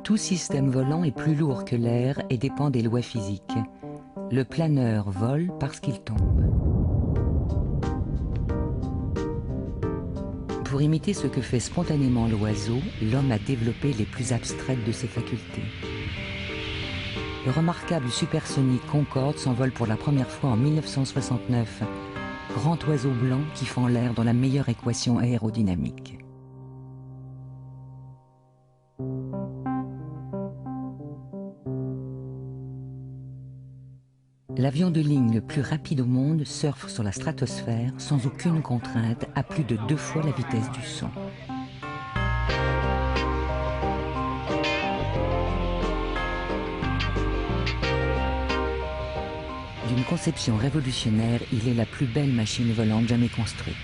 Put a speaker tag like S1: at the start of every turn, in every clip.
S1: Tout système volant est plus lourd que l'air et dépend des lois physiques. Le planeur vole parce qu'il tombe. Pour imiter ce que fait spontanément l'oiseau, l'homme a développé les plus abstraites de ses facultés. Le remarquable supersonique Concorde s'envole pour la première fois en 1969. Grand oiseau blanc qui fend l'air dans la meilleure équation aérodynamique. L'avion de ligne le plus rapide au monde surfe sur la stratosphère sans aucune contrainte à plus de 2 fois la vitesse du son. D'une conception révolutionnaire, il est la plus belle machine volante jamais construite.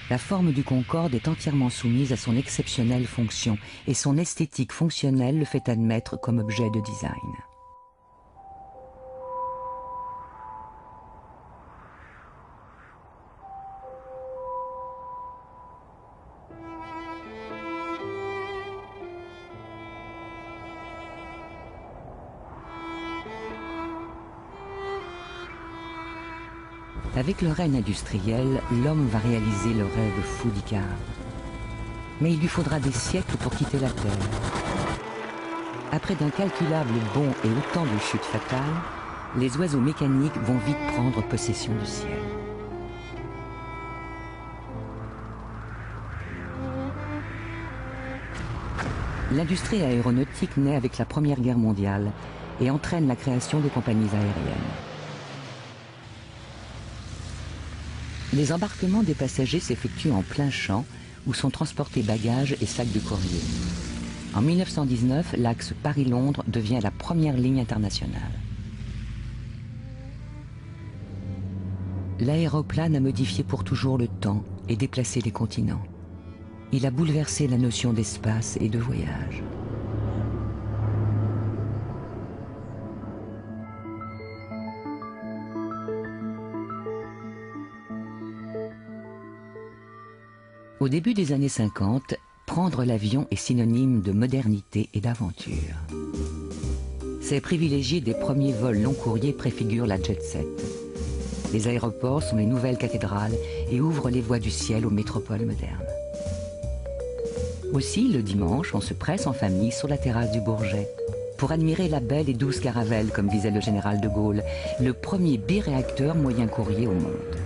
S1: La forme du Concorde est entièrement soumise à son exceptionnelle fonction et son esthétique fonctionnelle le fait admettre comme objet de design. Avec le règne industriel, l'homme va réaliser le rêve fou d'Icare. Mais il lui faudra des siècles pour quitter la Terre. Après d'incalculables bonds et autant de chutes fatales, les oiseaux mécaniques vont vite prendre possession du ciel. L'industrie aéronautique naît avec la Première Guerre mondiale et entraîne la création des compagnies aériennes. Les embarquements des passagers s'effectuent en plein champ où sont transportés bagages et sacs de courrier. En 1919, l'axe Paris-Londres devient la première ligne internationale. L'aéroplane a modifié pour toujours le temps et déplacé les continents. Il a bouleversé la notion d'espace et de voyage. Au début des années 50, prendre l'avion est synonyme de modernité et d'aventure. Ces privilégiés des premiers vols long courriers préfigurent la jet-set. Les aéroports sont les nouvelles cathédrales et ouvrent les voies du ciel aux métropoles modernes. Aussi, le dimanche, on se presse en famille sur la terrasse du Bourget pour admirer la belle et douce Caravelle, comme disait le général de Gaulle, le premier biréacteur moyen courrier au monde.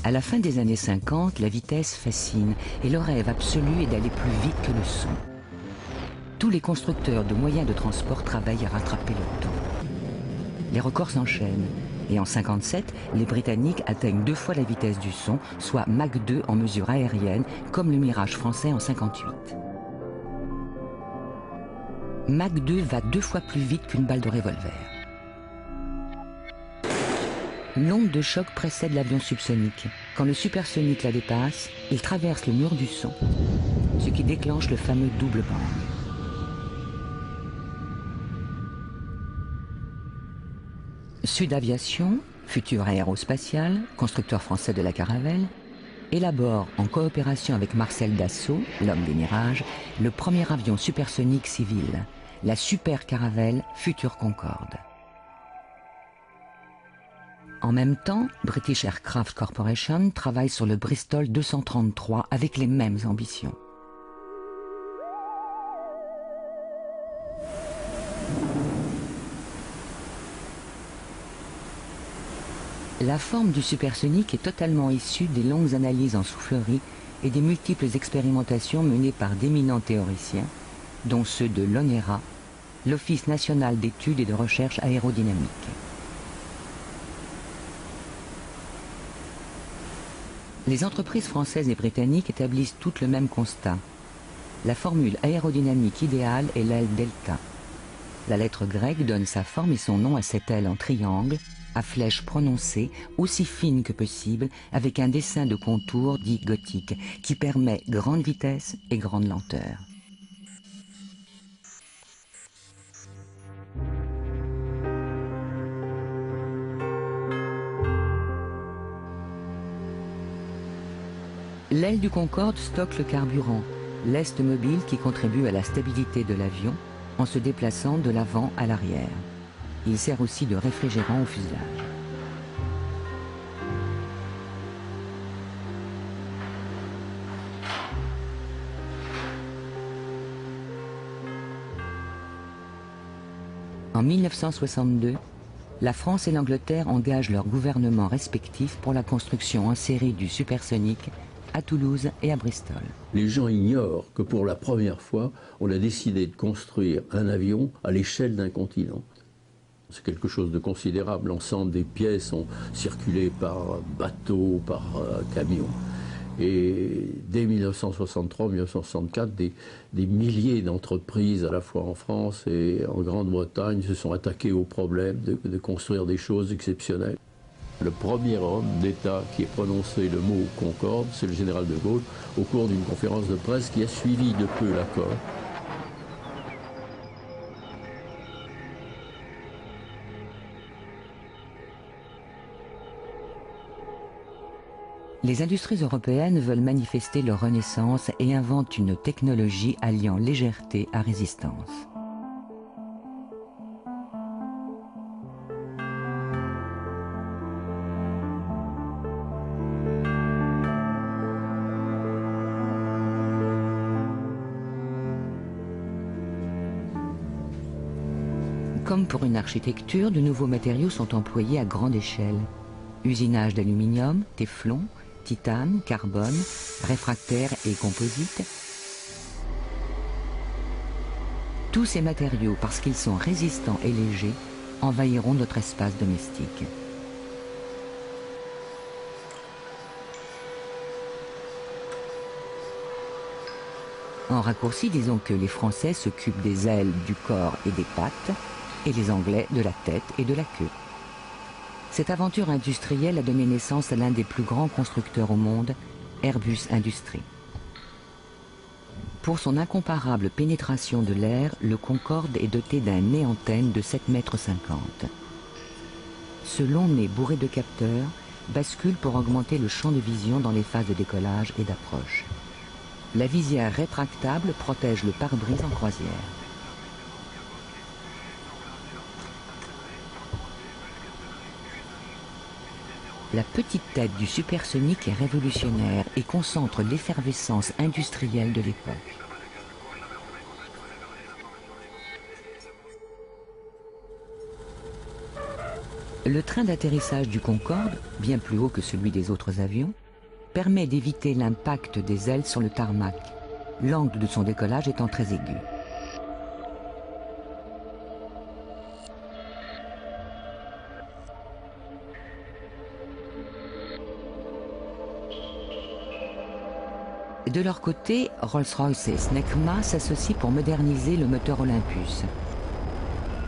S1: À la fin des années 50, la vitesse fascine et le rêve absolu est d'aller plus vite que le son. Tous les constructeurs de moyens de transport travaillent à rattraper le temps. Les records s'enchaînent et en 1957, les Britanniques atteignent 2 fois la vitesse du son, soit Mach 2 en mesure aérienne, comme le Mirage français en 1958. Mach 2 va 2 fois plus vite qu'une balle de revolver. L'onde de choc précède l'avion subsonique. Quand le supersonique la dépasse, il traverse le mur du son, ce qui déclenche le fameux double bang. Sud Aviation, futur aérospatial, constructeur français de la Caravelle, élabore en coopération avec Marcel Dassault, l'homme des mirages, le premier avion supersonique civil, la Super Caravelle future Concorde. En même temps, British Aircraft Corporation travaille sur le Bristol 233 avec les mêmes ambitions. La forme du supersonique est totalement issue des longues analyses en soufflerie et des multiples expérimentations menées par d'éminents théoriciens, dont ceux de l'ONERA, l'Office national d'études et de recherche aérodynamique. Les entreprises françaises et britanniques établissent toutes le même constat. La formule aérodynamique idéale est l'aile delta. La lettre grecque donne sa forme et son nom à cette aile en triangle, à flèches prononcées, aussi fines que possible, avec un dessin de contour dit gothique, qui permet grande vitesse et grande lenteur. L'aile du Concorde stocke le carburant, lest mobile qui contribue à la stabilité de l'avion en se déplaçant de l'avant à l'arrière. Il sert aussi de réfrigérant au fuselage. En 1962, la France et l'Angleterre engagent leurs gouvernements respectifs pour la construction en série du supersonique à Toulouse et à Bristol.
S2: Les gens ignorent que pour la première fois, on a décidé de construire un avion à l'échelle d'un continent. C'est quelque chose de considérable. L'ensemble des pièces ont circulé par bateau, par camion. Et dès 1963-1964, des milliers d'entreprises, à la fois en France et en Grande-Bretagne, se sont attaquées au problème de construire des choses exceptionnelles. Le premier homme d'État qui ait prononcé le mot Concorde, c'est le général de Gaulle, au cours d'une conférence de presse qui a suivi de peu l'accord.
S1: Les industries européennes veulent manifester leur renaissance et inventent une technologie alliant légèreté à résistance. Comme pour une architecture, de nouveaux matériaux sont employés à grande échelle. Usinage d'aluminium, téflon, titane, carbone, réfractaire et composite. Tous ces matériaux, parce qu'ils sont résistants et légers, envahiront notre espace domestique. En raccourci, disons que les Français s'occupent des ailes, du corps et des pattes, et les Anglais de la tête et de la queue. Cette aventure industrielle a donné naissance à l'un des plus grands constructeurs au monde, Airbus Industrie. Pour son incomparable pénétration de l'air, le Concorde est doté d'un nez antenne de 7,50 mètres. Ce long nez bourré de capteurs bascule pour augmenter le champ de vision dans les phases de décollage et d'approche. La visière rétractable protège le pare-brise en croisière. La petite tête du supersonique est révolutionnaire et concentre l'effervescence industrielle de l'époque. Le train d'atterrissage du Concorde, bien plus haut que celui des autres avions, permet d'éviter l'impact des ailes sur le tarmac, l'angle de son décollage étant très aigu. De leur côté, Rolls-Royce et Snecma s'associent pour moderniser le moteur Olympus.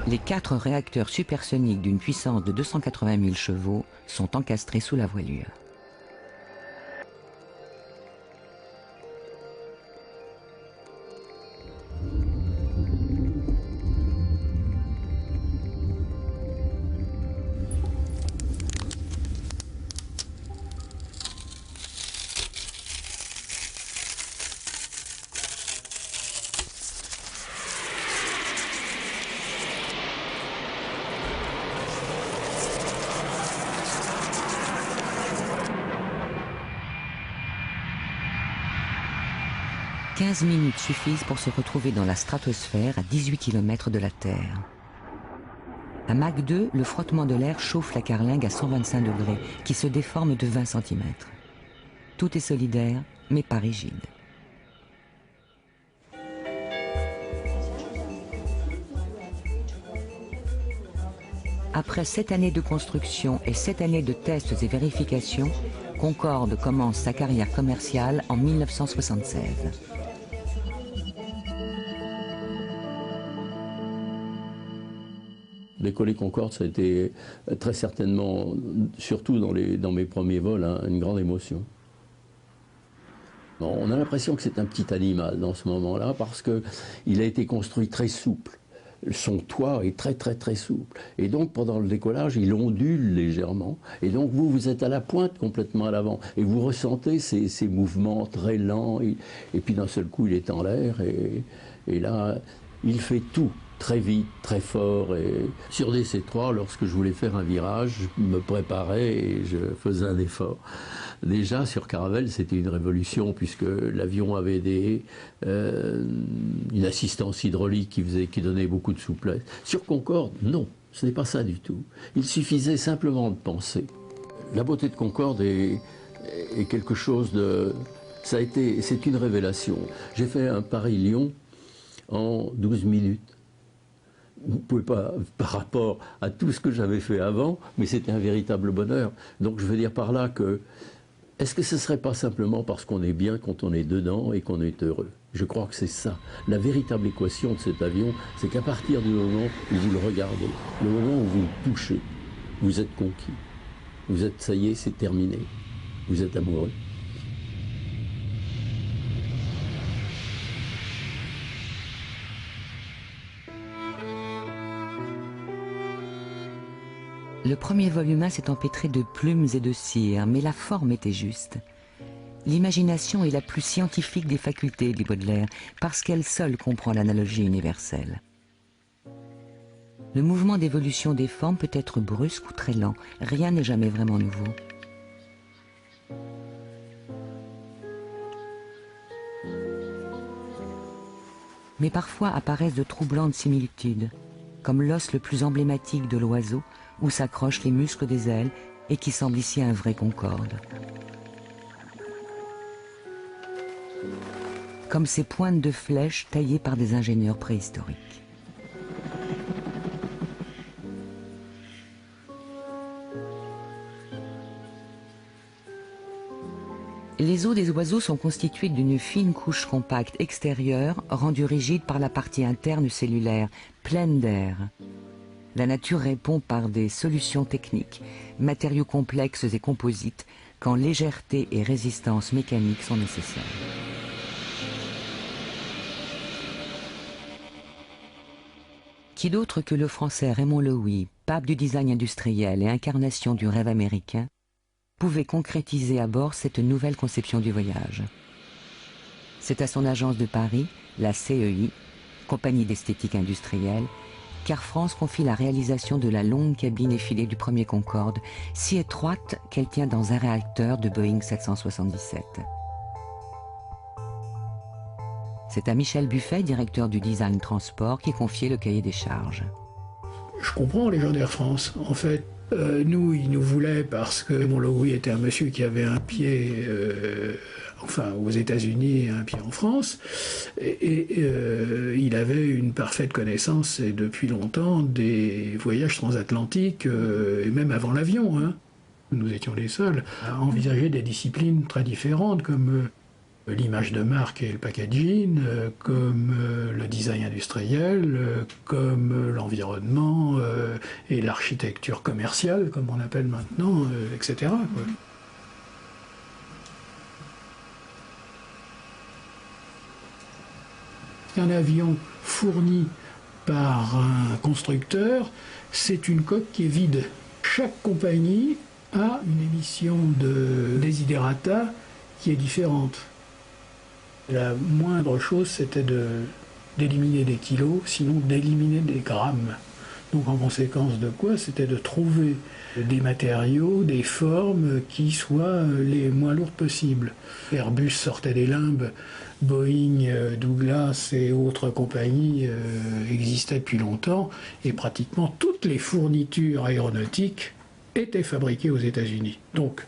S1: Les 4 réacteurs supersoniques d'une puissance de 280 000 chevaux sont encastrés sous la voilure. « 15 minutes suffisent pour se retrouver dans la stratosphère à 18 km de la Terre. À Mach 2, le frottement de l'air chauffe la carlingue à 125 degrés, qui se déforme de 20 cm. Tout est solidaire, mais pas rigide. Après 7 années de construction et 7 années de tests et vérifications, Concorde commence sa carrière commerciale en 1976.
S2: Décoller Concorde, ça a été très certainement, surtout dans mes premiers vols, hein, une grande émotion. Bon, on a l'impression que c'est un petit animal dans ce moment-là parce qu'il a été construit très souple. Son toit est très très très souple. Et donc pendant le décollage, il ondule légèrement. Et donc vous êtes à la pointe complètement à l'avant. Et vous ressentez ces mouvements très lents. Et puis d'un seul coup, il est en l'air. Et là, il fait tout très vite, très fort. Et sur DC-3, lorsque je voulais faire un virage, je me préparais et je faisais un effort. Déjà, sur Caravelle, c'était une révolution puisque l'avion avait une assistance hydraulique qui donnait beaucoup de souplesse. Sur Concorde, non, ce n'est pas ça du tout. Il suffisait simplement de penser. La beauté de Concorde est quelque chose de... C'est une révélation. J'ai fait un Paris-Lyon en 12 minutes. Vous ne pouvez pas, par rapport à tout ce que j'avais fait avant, mais c'était un véritable bonheur. Donc je veux dire par là que est-ce que ce ne serait pas simplement parce qu'on est bien quand on est dedans et qu'on est heureux? Je crois que c'est ça. La véritable équation de cet avion, c'est qu'à partir du moment où vous le regardez, le moment où vous le touchez, vous êtes conquis. Vous êtes, ça y est, c'est terminé. Vous êtes amoureux.
S1: Le premier vol humain s'est empêtré de plumes et de cire, mais la forme était juste. L'imagination est la plus scientifique des facultés, dit Baudelaire, parce qu'elle seule comprend l'analogie universelle. Le mouvement d'évolution des formes peut être brusque ou très lent, rien n'est jamais vraiment nouveau. Mais parfois apparaissent de troublantes similitudes, comme l'os le plus emblématique de l'oiseau, où s'accrochent les muscles des ailes et qui semble ici un vrai Concorde. Comme ces pointes de flèches taillées par des ingénieurs préhistoriques. Les os des oiseaux sont constitués d'une fine couche compacte extérieure rendue rigide par la partie interne cellulaire, pleine d'air. La nature répond par des solutions techniques, matériaux complexes et composites, quand légèreté et résistance mécanique sont nécessaires. Qui d'autre que le français Raymond Loewy, pape du design industriel et incarnation du rêve américain, pouvait concrétiser à bord cette nouvelle conception du voyage? C'est à son agence de Paris, la CEI, Compagnie d'esthétique industrielle, qu'Air France confie la réalisation de la longue cabine effilée du premier Concorde, si étroite qu'elle tient dans un réacteur de Boeing 777. C'est à Michel Buffet, directeur du design transport, qui confiait le cahier des charges.
S3: Je comprends les gens d'Air France. En fait, nous, ils nous voulaient parce que mon Loewy était un monsieur qui avait un pied aux États-Unis et un pied en France. Il avait une parfaite connaissance, et depuis longtemps, des voyages transatlantiques, et même avant l'avion. Hein. Nous étions les seuls à envisager des disciplines très différentes, comme l'image de marque et le packaging, comme le design industriel, comme l'environnement et l'architecture commerciale, comme on appelle maintenant, etc. quoi. Un avion fourni par un constructeur, c'est une coque qui est vide. Chaque compagnie a une émission de desiderata qui est différente. La moindre chose, c'était d'éliminer des kilos, sinon d'éliminer des grammes. Donc en conséquence de quoi, c'était de trouver des matériaux, des formes qui soient les moins lourdes possibles. Airbus sortait des limbes, Boeing, Douglas et autres compagnies existaient depuis longtemps, et pratiquement toutes les fournitures aéronautiques étaient fabriquées aux États-Unis. Donc,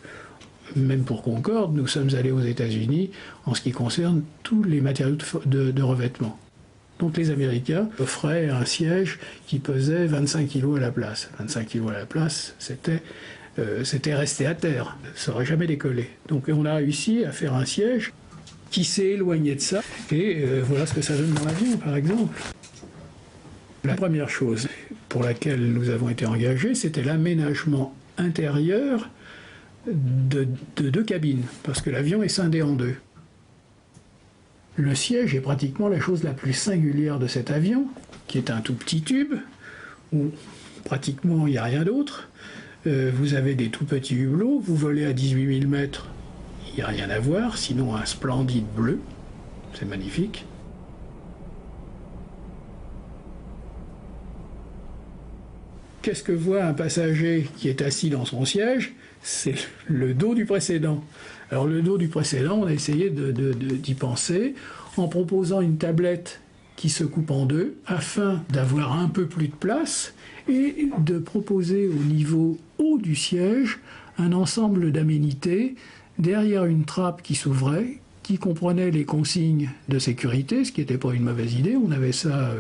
S3: même pour Concorde, nous sommes allés aux États-Unis en ce qui concerne tous les matériaux de revêtement. Donc les Américains offraient un siège qui pesait 25 kg à la place. 25 kg à la place, c'était resté à terre, ça n'aurait jamais décollé. Donc on a réussi à faire un siège qui s'est éloigné de ça, et voilà ce que ça donne dans l'avion, par exemple. La première chose, pour laquelle nous avons été engagés, c'était l'aménagement intérieur de 2 cabines, parce que l'avion est scindé en 2. Le siège est pratiquement la chose la plus singulière de cet avion, qui est un tout petit tube, où pratiquement il n'y a rien d'autre. Vous avez des tout petits hublots, vous volez à 18 000 mètres, il n'y a rien à voir, sinon un splendide bleu, c'est magnifique. Qu'est-ce que voit un passager qui est assis dans son siège? C'est le dos du précédent. Alors le dos du précédent, on a essayé d'y penser en proposant une tablette qui se coupe en 2 afin d'avoir un peu plus de place et de proposer au niveau haut du siège un ensemble d'aménités derrière une trappe qui s'ouvrait, qui comprenait les consignes de sécurité, ce qui n'était pas une mauvaise idée, on avait ça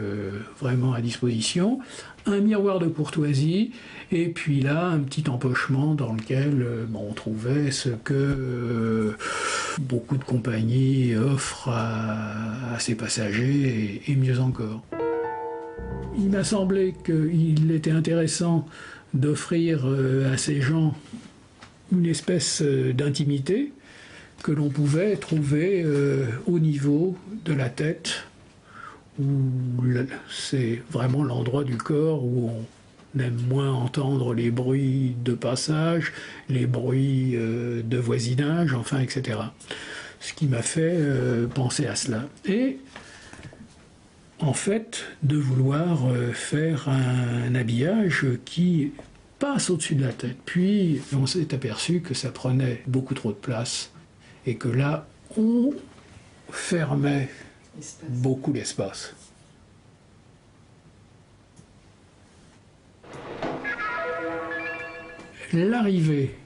S3: vraiment à disposition, un miroir de courtoisie, et puis là, un petit empochement dans lequel on trouvait ce que beaucoup de compagnies offrent à ses passagers, et mieux encore. Il m'a semblé qu'il était intéressant d'offrir à ces gens une espèce d'intimité que l'on pouvait trouver au niveau de la tête, où c'est vraiment l'endroit du corps où on aime moins entendre les bruits de passage, les bruits de voisinage, enfin, etc. Ce qui m'a fait penser à cela. Et en fait, de vouloir faire un habillage qui passe au-dessus de la tête. Puis, on s'est aperçu que ça prenait beaucoup trop de place et que là, on fermait beaucoup l'espace. L'arrivée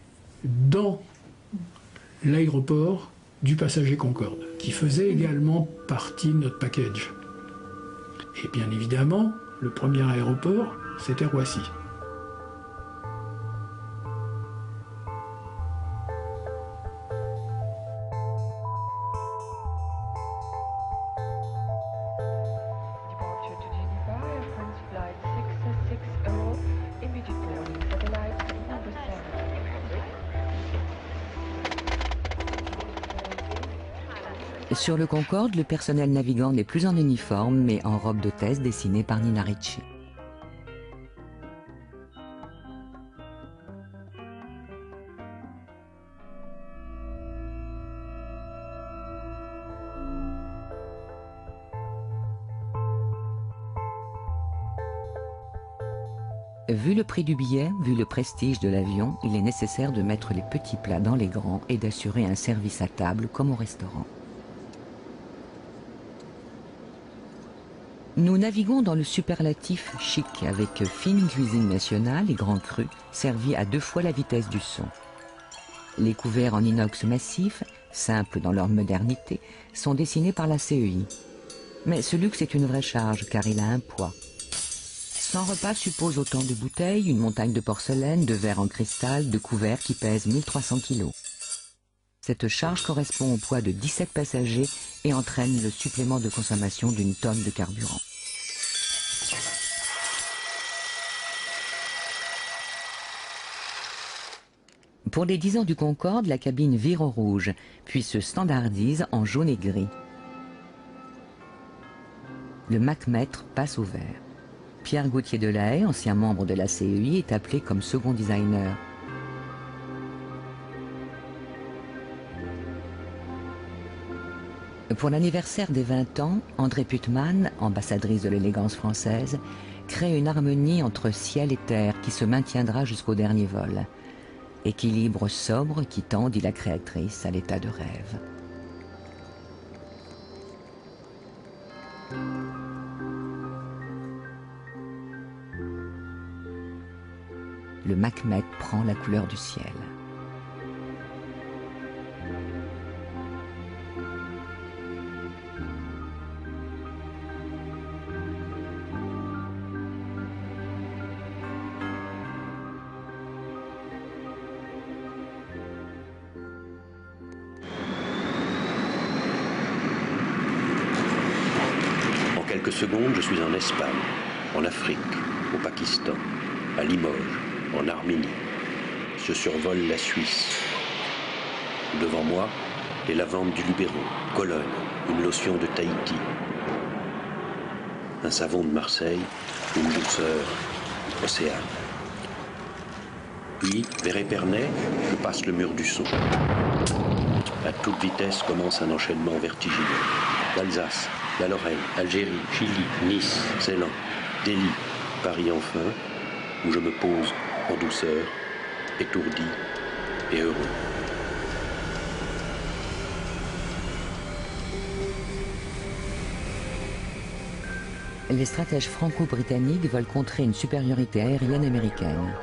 S3: dans l'aéroport du passager Concorde, qui faisait également partie de notre package. Et bien évidemment, le premier aéroport, c'était Roissy.
S1: Sur le Concorde, le personnel navigant n'est plus en uniforme, mais en robe d'hôtesse dessinée par Nina Ricci. Vu le prix du billet, vu le prestige de l'avion, il est nécessaire de mettre les petits plats dans les grands et d'assurer un service à table comme au restaurant. Nous naviguons dans le superlatif chic avec fine cuisine nationale et grands crus servis à 2 fois la vitesse du son. Les couverts en inox massif, simples dans leur modernité, sont dessinés par la CEI. Mais ce luxe est une vraie charge car il a un poids. 100 repas suppose autant de bouteilles, une montagne de porcelaine, de verres en cristal, de couverts qui pèsent 1300 kilos. Cette charge correspond au poids de 17 passagers et entraîne le supplément de consommation d'une tonne de carburant. Pour les 10 ans du Concorde, la cabine vire au rouge, puis se standardise en jaune et gris. Le Mach-mètre passe au vert. Pierre Gauthier Delahaye, ancien membre de la CEI, est appelé comme second designer. Pour l'anniversaire des 20 ans, André Putman, ambassadrice de l'élégance française, crée une harmonie entre ciel et terre qui se maintiendra jusqu'au dernier vol. Équilibre sobre qui tend, dit la créatrice, à l'état de rêve. Le Mach-mètre prend la couleur du ciel.
S4: En quelques secondes, je suis en Espagne, en Afrique, au au Pakistan, à Limoges, en Arménie. Je survole la Suisse. Devant moi, les lavandes du Luberon, Cologne, une lotion de Tahiti, un savon de Marseille, une douceur océane. Puis, vers Épernay, je passe le mur du Sceau. À toute vitesse commence un enchaînement vertigineux. L'Alsace, la Lorraine, Algérie, Chili, Nice, Ceylan, Delhi, Paris enfin, où je me pose en douceur, étourdi et heureux.
S1: Les stratèges franco-britanniques veulent contrer une supériorité aérienne américaine.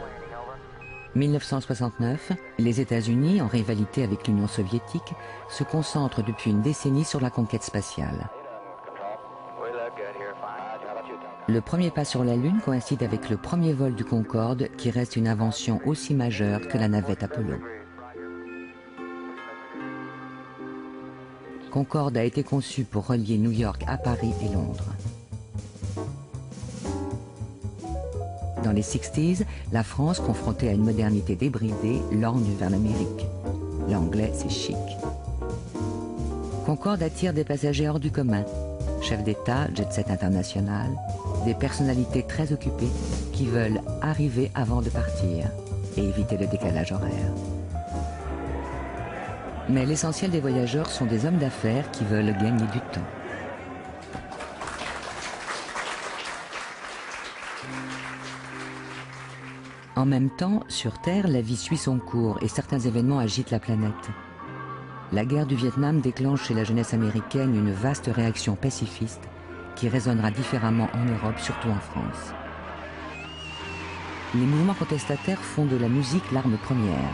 S1: 1969, les États-Unis, en rivalité avec l'Union soviétique, se concentrent depuis une décennie sur la conquête spatiale. Le premier pas sur la Lune coïncide avec le premier vol du Concorde, qui reste une invention aussi majeure que la navette Apollo. Concorde a été conçu pour relier New York à Paris et Londres. Dans les 60s, la France, confrontée à une modernité débridée, lorgne vers l'Amérique. L'anglais, c'est chic. Concorde attire des passagers hors du commun. Chefs d'État, jet-set international, des personnalités très occupées qui veulent arriver avant de partir et éviter le décalage horaire. Mais l'essentiel des voyageurs sont des hommes d'affaires qui veulent gagner du temps. En même temps, sur Terre, la vie suit son cours et certains événements agitent la planète. La guerre du Vietnam déclenche chez la jeunesse américaine une vaste réaction pacifiste qui résonnera différemment en Europe, surtout en France. Les mouvements contestataires font de la musique l'arme première.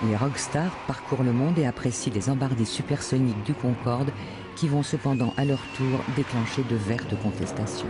S1: Les rockstars parcourent le monde et apprécient les embardées supersoniques du Concorde qui vont cependant à leur tour déclencher de vertes contestations.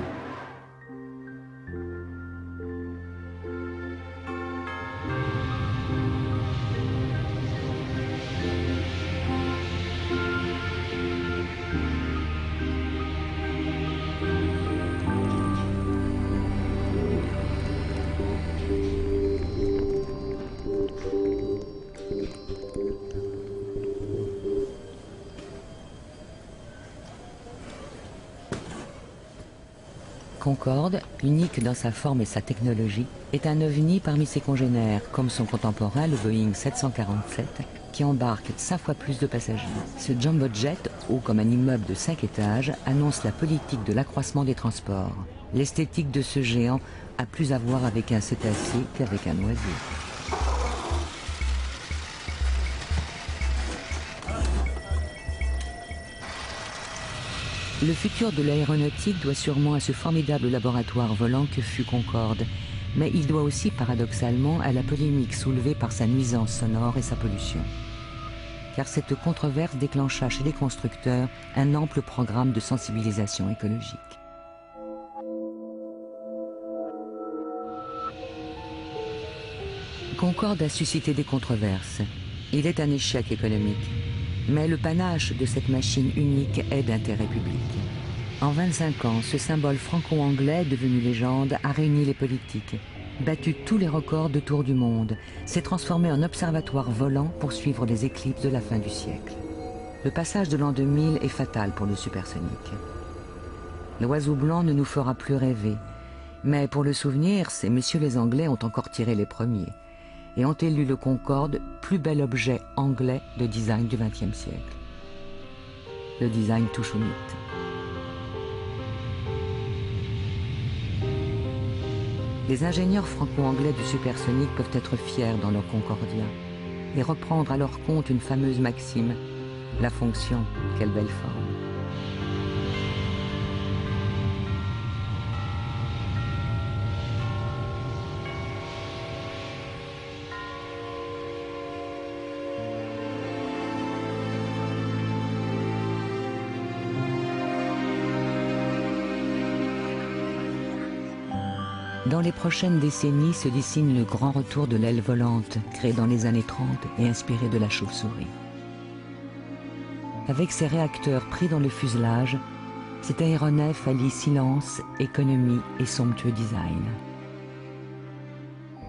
S1: Concorde, unique dans sa forme et sa technologie, est un ovni parmi ses congénères, comme son contemporain, le Boeing 747, qui embarque 5 fois plus de passagers. Ce jumbo jet, haut comme un immeuble de 5 étages, annonce la politique de l'accroissement des transports. L'esthétique de ce géant a plus à voir avec un cétacé qu'avec un oiseau. Le futur de l'aéronautique doit sûrement à ce formidable laboratoire volant que fut Concorde, mais il doit aussi paradoxalement à la polémique soulevée par sa nuisance sonore et sa pollution. Car cette controverse déclencha chez les constructeurs un ample programme de sensibilisation écologique. Concorde a suscité des controverses. Il est un échec économique. Mais le panache de cette machine unique est d'intérêt public. En 25 ans, ce symbole franco-anglais, devenu légende, a réuni les politiques, battu tous les records de tour du monde, s'est transformé en observatoire volant pour suivre les éclipses de la fin du siècle. Le passage de l'an 2000 est fatal pour le supersonique. L'oiseau blanc ne nous fera plus rêver, mais pour le souvenir, ces messieurs les Anglais ont encore tiré les premiers et ont élu le Concorde plus bel objet anglais de design du XXe siècle. Le design touche au mythe. Les ingénieurs franco-anglais du supersonique peuvent être fiers dans leur Concordia et reprendre à leur compte une fameuse maxime, la fonction, quelle belle forme. Dans les prochaines décennies se dessine le grand retour de l'aile volante, créée dans les années 30 et inspirée de la chauve-souris. Avec ses réacteurs pris dans le fuselage, Cet aéronef allie silence, économie et somptueux design.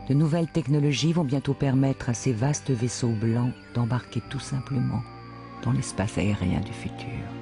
S1: De nouvelles technologies vont bientôt permettre à ces vastes vaisseaux blancs d'embarquer tout simplement dans l'espace aérien du futur.